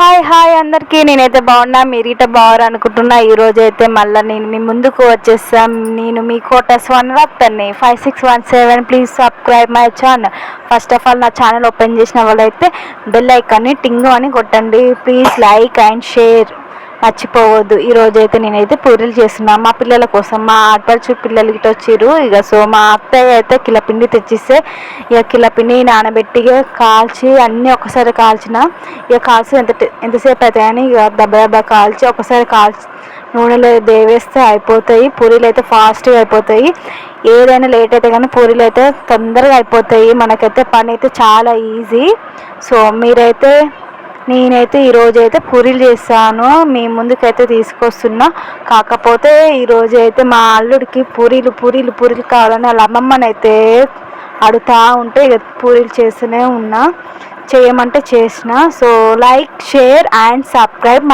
Hi అందరికీ. నేనైతే బాగున్నా, మీరు ఇట బాగున్నారు అనుకుంటున్నా. ఈరోజు అయితే మళ్ళీ నేను మీ ముందుకు వచ్చేసాం. నేను మీ కోట స్వన్రత్తని 5617. Please subscribe my channel. First of all నా ఛానల్ ఓపెన్ చేసిన వాళ్ళైతే బెల్ ఐకాన్ని టింగు అని కొట్టండి. ప్లీజ్ లైక్ అండ్ షేర్ మర్చిపోవద్దు. ఈరోజు అయితే నేనైతే పూరీలు చేస్తున్నాను మా పిల్లల కోసం. మా ఆడపడుచు పిల్లలు ఇటు వచ్చిర్రు. సో మా అత్తయ్య అయితే కిలపిండి తెచ్చిస్తే కిలపిండి నానబెట్టి కాల్చి అన్నీ ఒకసారి కాల్చిన. కాల్చి ఎంతసేపు అవుతాయని దెబ్బ కాల్చి ఒకసారి నూనెలో దేవేస్తే అయిపోతాయి. పూరీలు అయితే ఫాస్ట్గా అయిపోతాయి. ఏదైనా లేట్ అయితే కానీ పూరీలు అయితే తొందరగా అయిపోతాయి. మనకైతే పని అయితే చాలా ఈజీ. సో నేనైతే ఈరోజు అయితే పూరీలు చేస్తాను, మీ ముందుకైతే తీసుకొస్తున్నా. కాకపోతే ఈరోజు అయితే మా అల్లుడికి పూరీలు కావాలని వాళ్ళ అమ్మమ్మనైతే అడుగుతూ ఉంటే పూరీలు చేస్తూనే ఉన్నా, చేయమంటే చేసిన. So like share and subscribe.